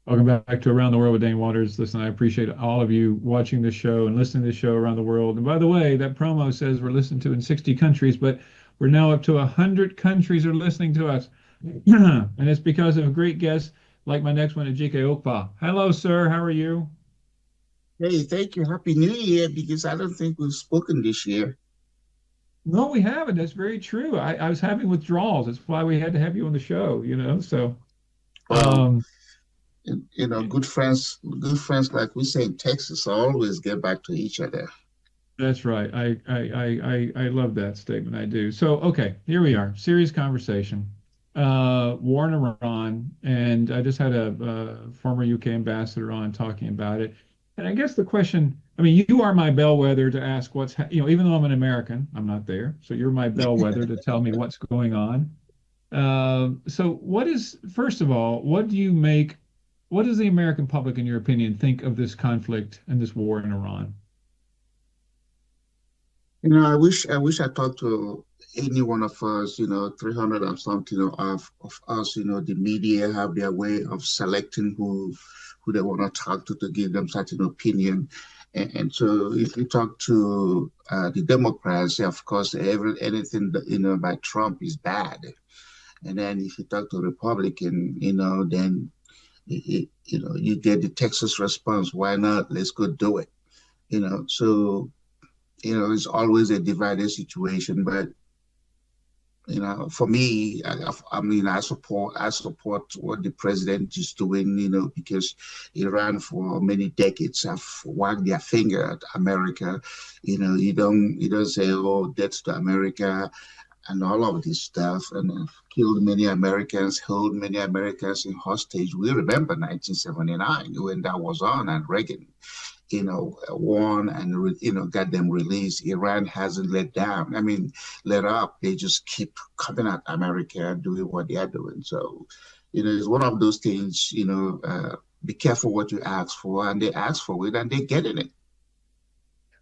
Welcome back to Around the World with Dane Waters. Listen, I appreciate all of you watching this show and listening to this show around the world. And by the way, that promo says we're listened to in 60 countries, but we're now up to 100 countries are listening to us. And it's because of great guests like my next one, Ejike Okpa. Hello, sir. How are you? Hey, thank you. Happy New Year, because I don't think we've spoken this year. No, we haven't. That's very true. I was having withdrawals. That's why we had to have you on the show, you know? So, Well, um, good friends, like we say in Texas, always get back to each other. That's right. I love that statement. I do. So, okay, here we are. Serious conversation. War in Iran, and I just had a former UK ambassador on talking about it. And I guess the question, I mean, you are my bellwether to ask even though I'm an American, I'm not there. So you're my bellwether to tell me what's going on. So first of all, what does the American public, in your opinion, think of this conflict and this war in Iran? I wish I talked to any one of us, 300 or something of us, the media have their way of selecting who they want to talk to give them certain opinion. And so if you talk to the Democrats, of course, anything that, by Trump is bad. And then if you talk to Republican, then you get the Texas response. Why not? Let's go do it. So it's always a divided situation. But for me, I mean, I support what the president is doing. Because Iran for many decades have wagged their finger at America. You don't say, oh, death to America and all of this stuff, and killed many Americans, held many Americans in hostage. We remember 1979 when that was on, and Reagan, won and got them released. Iran hasn't let down. I mean, let up. They just keep coming at America, doing what they are doing. So, it's one of those things. Be careful what you ask for, and they ask for it, and they're getting it.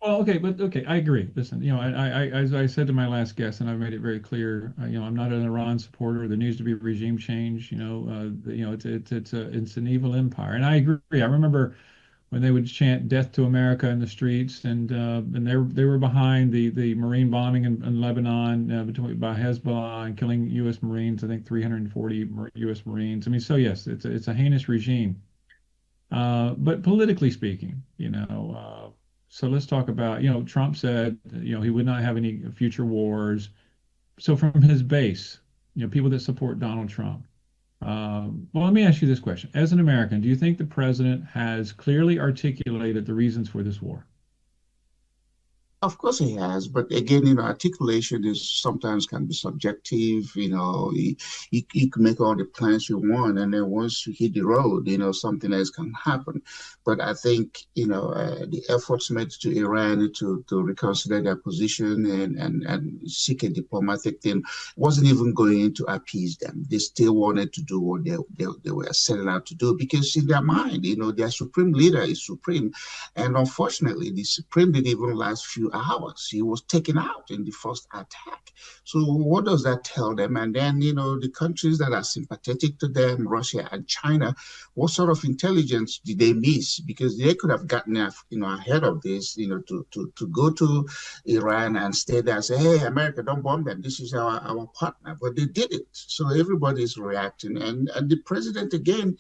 Well, okay, but okay, I agree. Listen, as I said to my last guest, and I've made it very clear, I'm not an Iran supporter. There needs to be regime change. It's an evil empire, and I agree. I remember when they would chant "Death to America" in the streets, and they were behind the Marine bombing in Lebanon by Hezbollah and killing U.S. Marines. I think 340 U.S. Marines. I mean, so yes, it's a heinous regime. But politically speaking, so let's talk about, Trump said, he would not have any future wars. So from his base, people that support Donald Trump. Well, let me ask you this question. As an American, do you think the president has clearly articulated the reasons for this war? Of course he has, but again, articulation is sometimes can be subjective. You can make all the plans you want, and then once you hit the road, something else can happen. But I think, the efforts made to Iran to reconsider their position and seek a diplomatic thing wasn't even going to appease them. They still wanted to do what they were setting out to do, because in their mind, their supreme leader is supreme. And unfortunately, the supreme didn't even last few hours. He was taken out in the first attack. So what does that tell them? And then, the countries that are sympathetic to them, Russia and China, what sort of intelligence did they miss? Because they could have gotten, ahead of this, to go to Iran and stay there and say, hey, America, don't bomb them. This is our partner. But they did it. So everybody's reacting. And the president, again,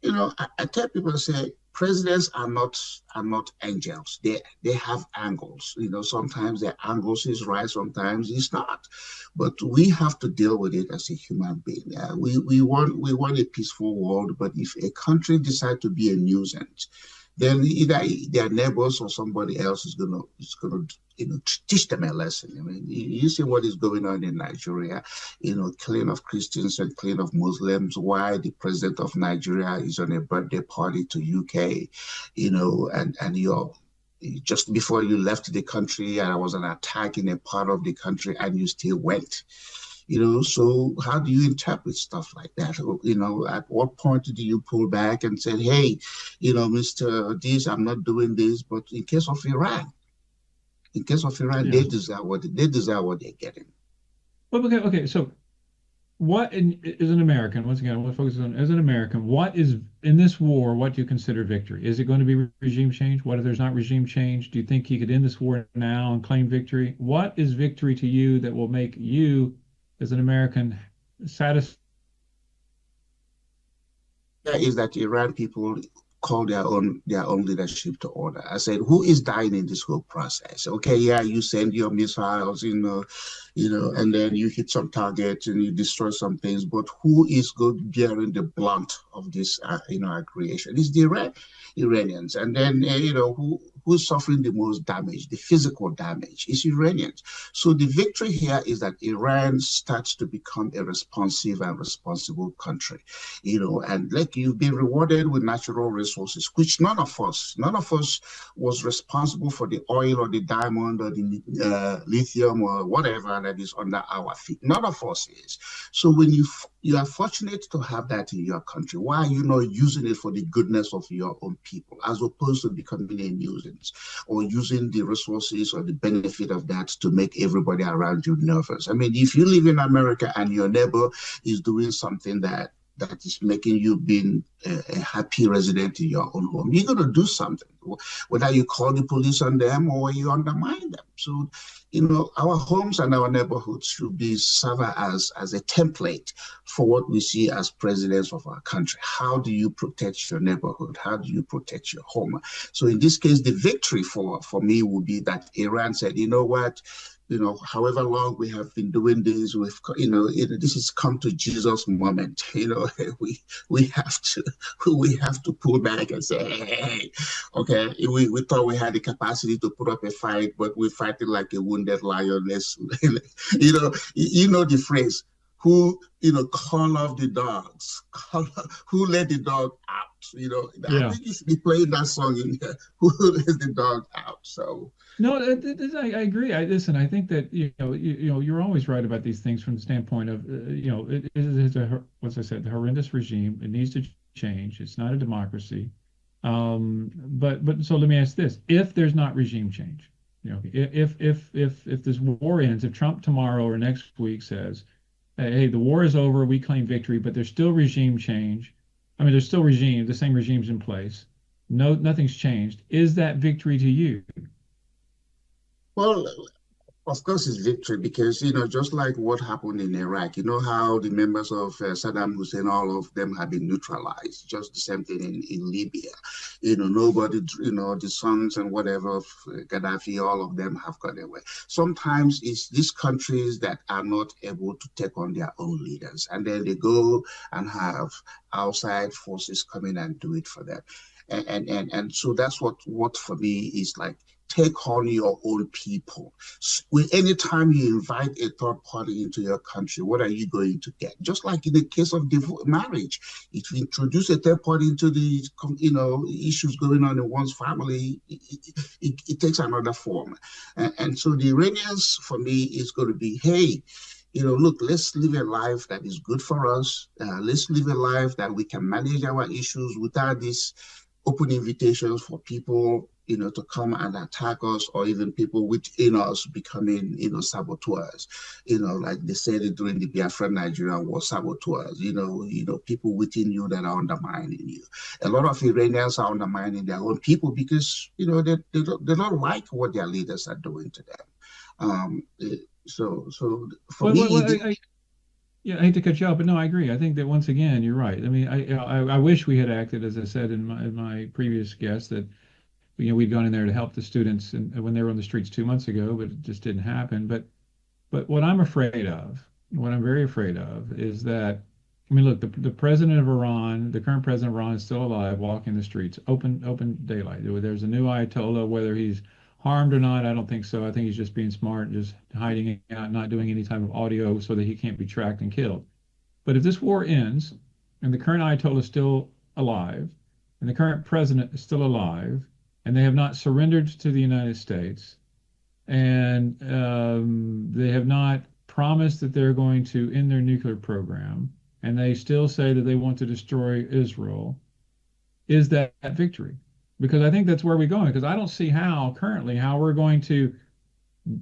I tell people, say presidents are not angels. They have angles. Sometimes their angles is right, sometimes it's not. But we have to deal with it as a human being. We want a peaceful world, but if a country decides to be a nuisance, then either their neighbors or somebody else is gonna teach them a lesson. I mean, you see what is going on in Nigeria, killing of Christians and killing of Muslims. Why the president of Nigeria is on a birthday party to UK, and you're just before you left the country, and there was an attack in a part of the country, and you still went. So how do you interpret stuff like that? At what point do you pull back and say, hey, Mr. This, I'm not doing this? But in case of Iran, Yeah. they deserve what they're getting. Well, okay, okay. So as an American, once again, what focus on as an American, what is in this war, what do you consider victory? Is it going to be regime change? What if there's not regime change? Do you think he could end this war now and claim victory? What is victory to you that will make you, as an American, satisfied? Is that Iran people call their own leadership to order. I said, who is dying in this whole process? Okay, yeah, you send your missiles, and then you hit some targets and you destroy some things, but who is good bearing the blunt of this, creation? It's the Iranians, and then who's suffering the most damage, the physical damage, is Iranians. So the victory here is that Iran starts to become a responsive and responsible country, and like you've been rewarded with natural resources, which none of us was responsible for the oil or the diamond or the lithium or whatever that is under our feet. None of us is. So when you are fortunate to have that in your country, why are you not using it for the goodness of your own people, as opposed to becoming a nuisance or using the resources or the benefit of that to make everybody around you nervous? I mean, if you live in America and your neighbor is doing something that is making you being a happy resident in your own home, you're going to do something, whether you call the police on them or you undermine them. So, our homes and our neighborhoods should be serve as a template for what we see as presidents of our country. How do you protect your neighborhood? How do you protect your home? So in this case, the victory for me would be that Iran said, you know what, however long we have been doing this, this has come to Jesus moment. We have to we have to pull back and say, hey, okay, we thought we had the capacity to put up a fight, but we're fighting like a wounded lion. The phrase, who call off the dogs, who let the dog out. I Yeah. think you should be playing that song in here. Who let the dog out? So No, I agree. Listen. I think that you're always right about these things from the standpoint of it's as I said, the horrendous regime. It needs to change. It's not a democracy. But so let me ask this: if there's not regime change, if this war ends, if Trump tomorrow or next week says, "Hey, the war is over, we claim victory," but there's still regime change. I mean, there's still the same regime's in place. No, nothing's changed. Is that victory to you? well, of course, it's victory because, just like what happened in Iraq, you know how the members of Saddam Hussein, all of them have been neutralized. Just the same thing in Libya. Nobody, the sons and whatever of Gaddafi, all of them have gone away. Sometimes it's these countries that are not able to take on their own leaders, and then they go and have outside forces come in and do it for them. And so that's what for me is like, take on your own people. Anytime you invite a third party into your country, what are you going to get? Just like in the case of marriage, if you introduce a third party into the issues going on in one's family, it takes another form. And so the Iranians, for me, is going to be, hey, look, let's live a life that is good for us. Let's live a life that we can manage our issues without this open invitations for people, to come and attack us, or even people within us becoming, saboteurs. Like they said it during the Biafran Nigerian war, saboteurs. People within you that are undermining you. A lot of Iranians are undermining their own people because they don't like what their leaders are doing to them. So for Well, me, yeah, I hate to cut you off, but no, I agree. I think that once again, you're right. I mean, I wish we had acted, as I said in my previous guest, that we'd gone in there to help the students and when they were on the streets 2 months ago, but it just didn't happen. But what I'm afraid of, what I'm very afraid of, is that I mean, look, the president of Iran, the current president of Iran, is still alive, walking the streets, open daylight. There's a new Ayatollah, whether he's harmed or not, I don't think so. I think he's just being smart, just hiding out, not doing any type of audio so that he can't be tracked and killed. But if this war ends and the current Ayatollah is still alive and the current president is still alive and they have not surrendered to the United States and they have not promised that they're going to end their nuclear program and they still say that they want to destroy Israel, is that victory? Because I think that's where we're going. Because I don't see how we're going to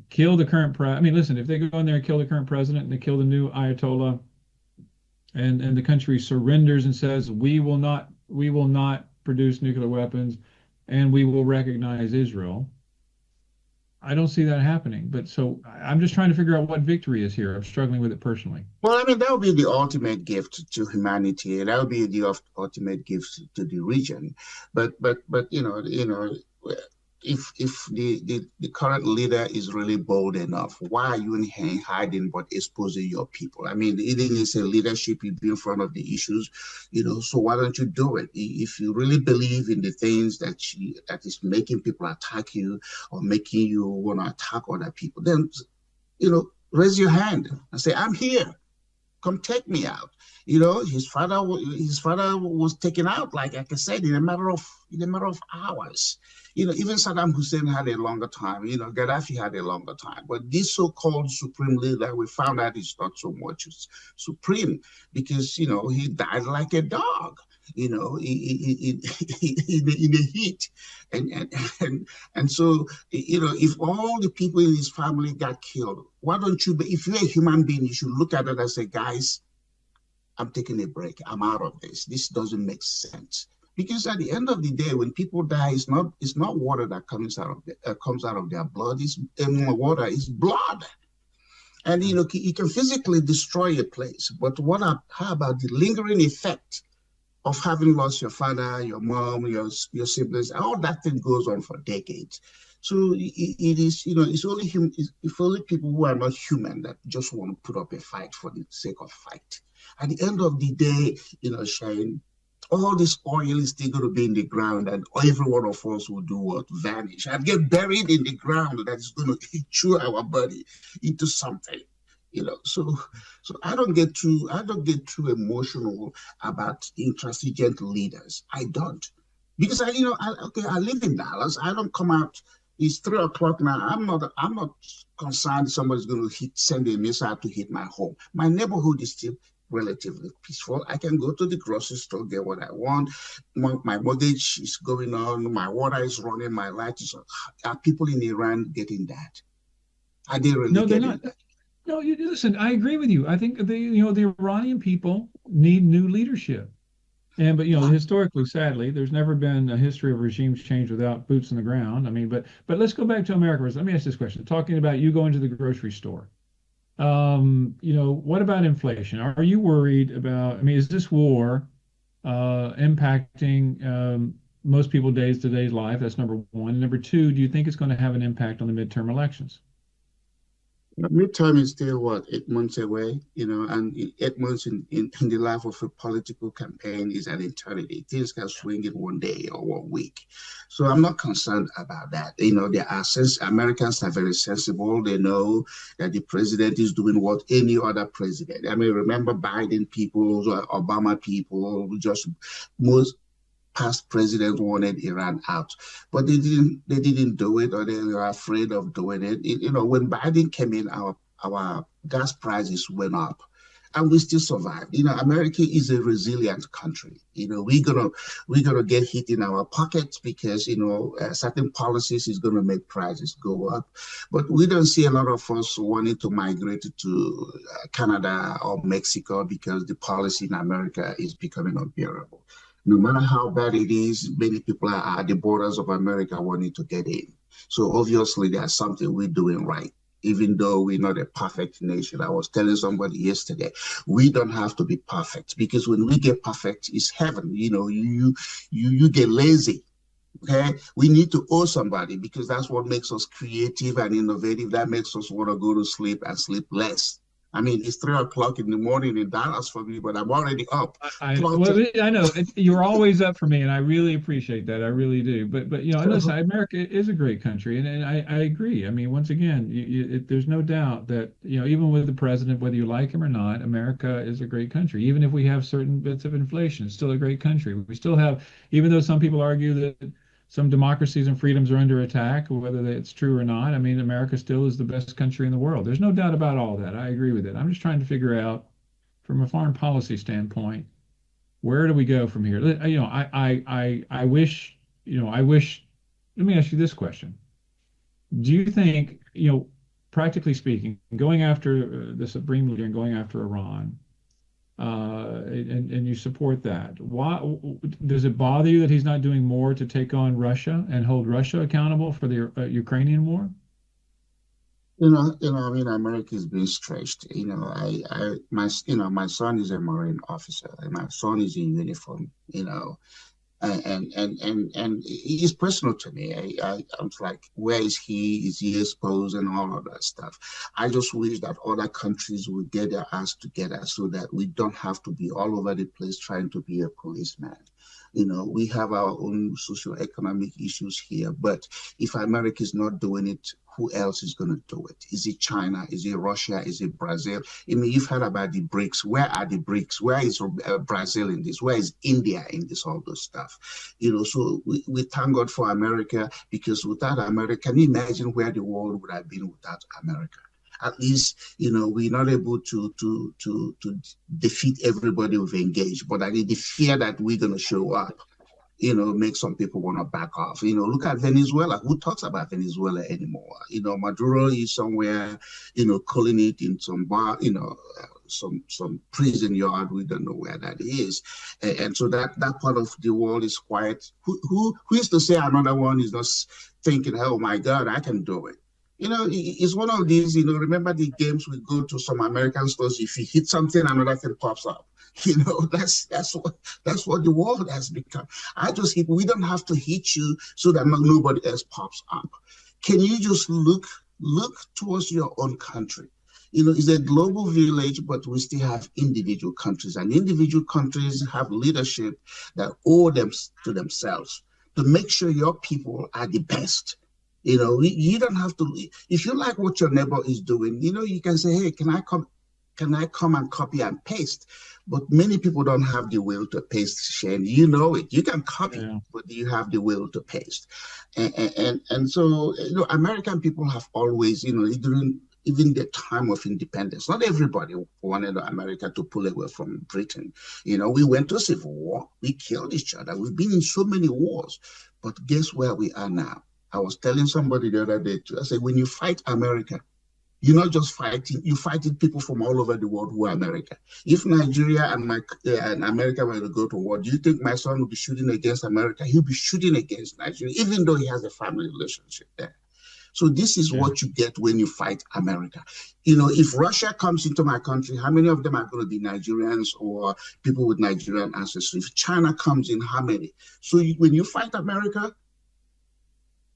kill the current I mean, listen, if they go in there and kill the current president and they kill the new Ayatollah, and the country surrenders and says we will not produce nuclear weapons, and we will recognize Israel. I don't see that happening. But so I'm just trying to figure out what victory is here. I'm struggling with it personally. Well, I mean, that would be the ultimate gift to humanity. That would be the ultimate gift to the region. But if the current leader is really bold enough, why are you in hiding but exposing your people? I mean, it is a leadership. You be in front of the issues, so why don't you do it? If you really believe in the things that is making people attack you or making you want to attack other people, then raise your hand and say, I'm here, come take me out. His father was taken out, like I said, in a matter of hours. Even Saddam Hussein had a longer time. Gaddafi had a longer time. But this so-called supreme leader, we found out is not so much supreme because he died like a dog. In the heat, and so if all the people in his family got killed, why don't you? If you're a human being, you should look at it and say, guys, I'm taking a break. I'm out of this. This doesn't make sense. Because at the end of the day, when people die, it's not water that comes out of their blood. It's water. It's blood. And you can physically destroy a place, but how about the lingering effect of having lost your father, your mom, your siblings? All that thing goes on for decades. So it is, it's only people who are not human that just want to put up a fight for the sake of fight. At the end of the day, Shane, all this oil is still going to be in the ground, and every one of us will do what? Vanish and get buried in the ground that is going to chew our body into something. So I don't get too emotional about intransigent leaders. I don't, because I live in Dallas. I don't come out. It's 3 o'clock now. I'm not concerned somebody's going to send a missile to hit my home. My neighborhood is still relatively peaceful. I can go to the grocery store, get what I want. My mortgage is going on. My water is running. My light is on. Are people in Iran getting that? Are they really No, they're getting not. that? No, listen, I agree with you. I think the Iranian people need new leadership. But historically, sadly, there's never been a history of regime change without boots on the ground. I mean, but let's go back to America. Let me ask this question. Talking about you going to the grocery store. What about inflation? Are you worried about, I mean, is this war impacting most people days to day life? That's number one. Number two, do you think it's going to have an impact on the midterm elections? Midterm is still what, 8 months away, and 8 months in the life of a political campaign is an eternity. Things can swing in one day or 1 week. So I'm not concerned about that. There are Americans are very sensible. They know that the president is doing what any other president. I mean, remember Biden people, Obama people, just most past president wanted Iran out, but they didn't do it, or they were afraid of doing it. When Biden came in, our gas prices went up. And we still survived. America is a resilient country. We're gonna get hit in our pockets because certain policies is gonna make prices go up. But we don't see a lot of us wanting to migrate to Canada or Mexico because the policy in America is becoming unbearable. No matter how bad it is, many people are at the borders of America wanting to get in. So obviously there's something we're doing right, even though we're not a perfect nation. I was telling somebody yesterday, we don't have to be perfect, because when we get perfect, it's heaven. You get lazy. Okay, we need to owe somebody, because that's what makes us creative and innovative. That makes us want to go to sleep and sleep less. I mean, it's 3 o'clock in the morning in Dallas for me, but I'm already up. Well, I know you're always up for me, and I really appreciate that. I really do. But listen, America is a great country, and I agree. I mean, once again, there's no doubt that even with the president, whether you like him or not, America is a great country. Even if we have certain bits of inflation, it's still a great country. We still have, even though some people argue that some democracies and freedoms are under attack, whether it's true or not. I mean, America still is the best country in the world. There's no doubt about all that. I agree with it. I'm just trying to figure out, from a foreign policy standpoint, where do we go from here? I wish, I wish. Let me ask you this question: do you think, practically speaking, going after the supreme leader and going after Iran, and you support that. Why does it bother you that he's not doing more to take on Russia and hold Russia accountable for the Ukrainian war? I mean, America is being stretched. My son is a Marine officer, and my son is in uniform. And it's personal to me. I'm like, where is he? Is he exposed and all of that stuff? I just wish that other countries would get their ass together so that we don't have to be all over the place trying to be a policeman. We have our own socio-economic issues here, but if America is not doing it, who else is going to do it? Is it China? Is it Russia? Is it Brazil? I mean, you've heard about the BRICS. Where are the BRICS? Where is Brazil in this? Where is India in this? All those stuff. So we thank God for America, because without America, can you imagine where the world would have been without America? At least, we're not able to defeat everybody we've engaged, but I think the fear that we're going to show up, make some people want to back off. Look at Venezuela. Who talks about Venezuela anymore? Maduro is somewhere, calling it in some bar, some prison yard. We don't know where that is. And so that part of the world is quiet. Who is to say another one is not thinking, oh my God, I can do it? It's one of these, remember the games we go to some American stores, if you hit something, another thing pops up. That's what the world has become. I just hit, we don't have to hit you so that nobody else pops up. Can you just look towards your own country? It's a global village, but we still have individual countries, and individual countries have leadership that owe them to themselves to make sure your people are the best. You don't have to, if you like what your neighbor is doing, you can say, hey, can I come and copy and paste? But many people don't have the will to paste, Shane. You know it. You can copy, yeah, but you have the will to paste. And so, American people have always, during even the time of independence, not everybody wanted America to pull away from Britain. We went to civil war. We killed each other. We've been in so many wars. But guess where we are now? I was telling somebody the other day too. I said, when you fight America, you're not just fighting, you're fighting people from all over the world who are America. If Nigeria and America were to go to war, do you think my son would be shooting against America? He'll be shooting against Nigeria, even though he has a family relationship there. So this is, yeah, what you get when you fight America. If Russia comes into my country, how many of them are going to be Nigerians or people with Nigerian ancestry? If China comes in, how many? So when you fight America,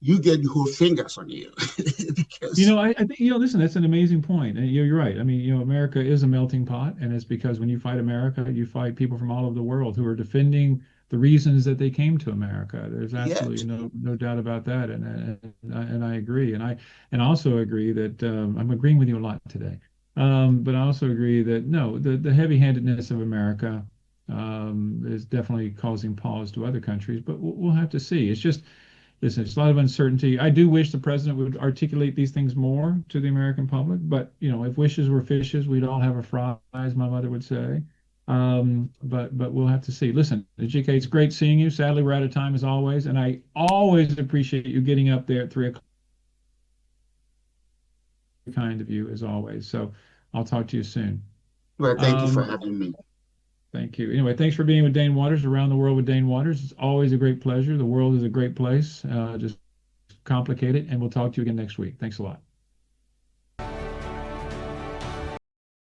you get whole fingers on you. Because I think, listen, that's an amazing point. And you're right. I mean, America is a melting pot, and it's because when you fight America, you fight people from all over the world who are defending the reasons that they came to America. There's absolutely no doubt about that, and I agree, and I also agree that I'm agreeing with you a lot today. But I also agree that no, the heavy-handedness of America is definitely causing pause to other countries, but we'll have to see. It's just, listen, it's a lot of uncertainty. I do wish the president would articulate these things more to the American public, but if wishes were fishes, we'd all have a fry, as my mother would say. But we'll have to see. Listen, Ejike, it's great seeing you. Sadly, we're out of time as always, and I always appreciate you getting up there at 3 o'clock. Kind of you as always. So I'll talk to you soon. Well, thank you for having me. Thank you. Anyway, thanks for being with Dane Waters, Around the World with Dane Waters. It's always a great pleasure. The world is a great place, just complicated, and we'll talk to you again next week. Thanks a lot.